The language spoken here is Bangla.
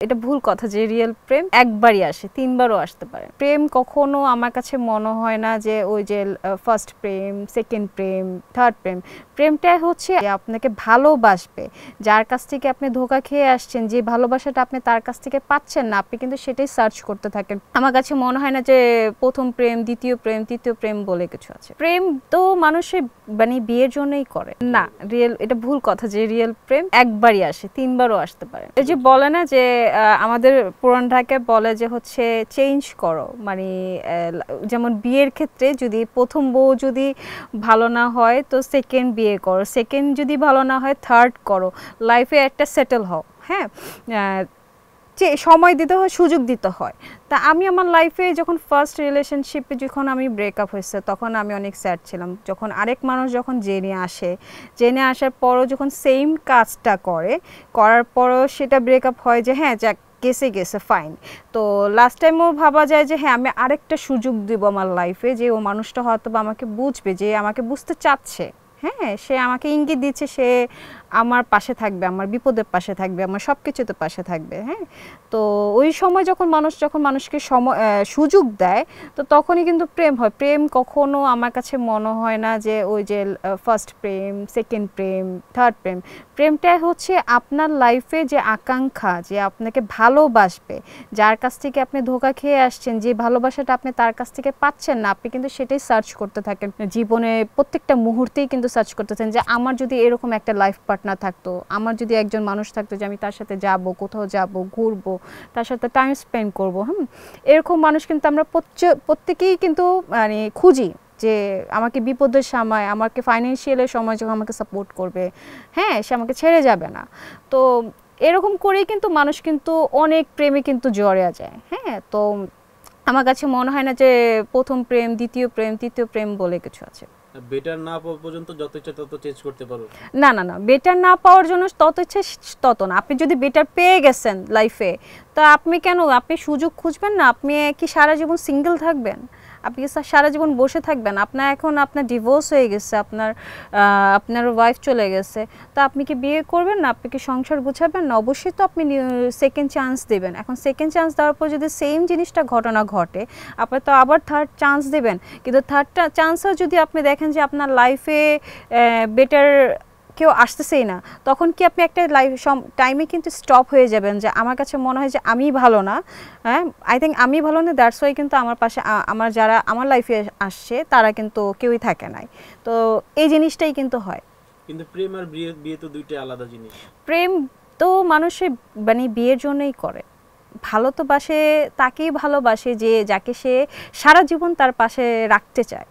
এটা ভুল কথা যে রিয়েল প্রেম একবারই আসে, তিনবারও আসতে পারে। প্রেম কখনো আমার কাছে মনে হয় না যে ওই যে ফার্স্ট প্রেম, সেকেন্ড প্রেম, থার্ড প্রেম। প্রেমটাই হচ্ছে আপনাকে ভালোবাসবে, যার কাছ থেকে আপনি ধোঁকা খেয়ে আসছেন, যে ভালোবাসাটা আপনি তার কাছ থেকে পাচ্ছেন না, আপনি কিন্তু সেটাই সার্চ করতে থাকেন। আমার কাছে মনে হয় না যে প্রথম প্রেম, দ্বিতীয় প্রেম, তৃতীয় প্রেম বলে কিছু আছে। প্রেম তো মানুষের বিয়ের জন্যই করে না। রিয়েল, এটা ভুল কথা যে রিয়েল প্রেম একবারই আসে, তিনবারও আসতে পারে। এই যে বলে না যে আমাদের পুরান ঢাকায় বলে যে হচ্ছে চেঞ্জ করো, যেমন বিয়ের ক্ষেত্রে যদি প্রথম বউ যদি ভালো না হয় তো সেকেন্ড বিয়ে করো, সেকেন্ড যদি ভালো না হয় থার্ড করো, লাইফে একটা সেটেল হও। হ্যাঁ, যে সময় দিতে হয়, সুযোগ দিতে হয়। তা আমি আমার লাইফে যখন ফার্স্ট রিলেশনশিপে যখন আমি ব্রেকআপ হয়েছে তখন আমি অনেক স্যাড ছিলাম। যখন আরেক মানুষ যখন জেনে আসার পরও যখন সেম কাজটা করার পরও সেটা ব্রেকআপ হয়, যে হ্যাঁ যাক গেছে ফাইন। তো লাস্ট টাইমও ভাবা যায় যে হ্যাঁ আমি আরেকটা সুযোগ দিব আমার লাইফে, যে ও মানুষটা হয়তো বা আমাকে বুঝবে, যে আমাকে বুঝতে চাচ্ছে। হ্যাঁ, সে আমাকে ইঙ্গিত দিচ্ছে, সে আমার পাশে থাকবে, আমার বিপদের পাশে থাকবে, আমার সব কিছুতে পাশে থাকবে। হ্যাঁ, তো ওই সময় যখন মানুষকে সুযোগ দেয়, তো তখনই কিন্তু প্রেম হয়। প্রেম কখনো আমার কাছে মনে হয় না যে ওই যে ফার্স্ট প্রেম, সেকেন্ড প্রেম, থার্ড প্রেম। প্রেমটাই হচ্ছে আপনার লাইফে যে আকাঙ্ক্ষা, যে আপনাকে ভালোবাসবে, যার কাছ থেকে আপনি ধোঁকা খেয়ে আসছেন, যে ভালোবাসাটা আপনি তার কাছ থেকে পাচ্ছেন না, আপনি কিন্তু সেটাই সার্চ করতে থাকেন। জীবনে প্রত্যেকটা মুহূর্তেই কিন্তু সার্চ করতেছেন যে আমার যদি এরকম একটা লাইফ পার্টনার থাকতো, আমার যদি একজন মানুষ থাকতো যে আমি তার সাথে যাব, কোথাও যাব, ঘুরবো, তার সাথে টাইম স্পেন্ড করবো। এরকম মানুষ কিন্তু আমরা প্রত্যেকেই কিন্তু মানে খুঁজি, যে আমাকে বিপদের সময়, আমাকে ফাইন্যান্সিয়ালের সময় যখন আমাকে সাপোর্ট করবে, হ্যাঁ সে আমাকে ছেড়ে যাবে না। তো এরকম করেই কিন্তু মানুষ কিন্তু অনেক প্রেমে কিন্তু জড়িয়ে যায়। হ্যাঁ, তো আমার কাছে মনে হয় না যে প্রথম প্রেম, দ্বিতীয় প্রেম, তৃতীয় প্রেম বলে কিছু আছে। বেটার না পাওয়া পর্যন্ত যত ইচ্ছা তত চেঞ্জ করতে পারো? না, বেটার না পাওয়ার জন্য তত ইচ্ছে তত না। আপনি যদি বেটার পেয়ে গেছেন লাইফে, তা আপনি সুযোগ খুঁজবেন না? আপনি কি সারা জীবন সিঙ্গেল থাকবেন? আপনি কি সারা জীবন বসে থাকবেন? আপনার ডিভোর্স হয়ে গেছে, আপনার ওয়াইফ চলে গেছে, তা আপনি কি বিয়ে করবেন না? আপনি কি সংসার গুছাবেন না? অবশ্যই তো আপনি সেকেন্ড চান্স দেবেন। এখন সেকেন্ড চান্স দেওয়ার পর যদি সেম জিনিসটা ঘটনা ঘটে, আপনি তো আবার থার্ড চান্স দেবেন। কিন্তু থার্ড চান্সও যদি আপনি দেখেন যে আপনার লাইফে বেটার কেউ আসতেছেই না, তখন কি আপনি একটা টাইমে কিন্তু স্টপ হয়ে যাবেন, যে আমার কাছে মনে হয় যে আমি ভালো না। হ্যাঁ, আই থিঙ্ক আমি ভালো না, দ্যাটস ওয়াই কিন্তু আমার পাশে যারা আমার লাইফে আসছে তারা কিন্তু কেউই থাকে নাই। তো এই জিনিসটাই কিন্তু হয়। কিন্তু প্রেম আর বিয়ে তো দুইটা আলাদা জিনিস। প্রেম তো মানুষের বিয়ের জন্যই করে। তাকেই ভালোবাসে, যে যাকে সে সারা জীবন তার পাশে রাখতে চায়।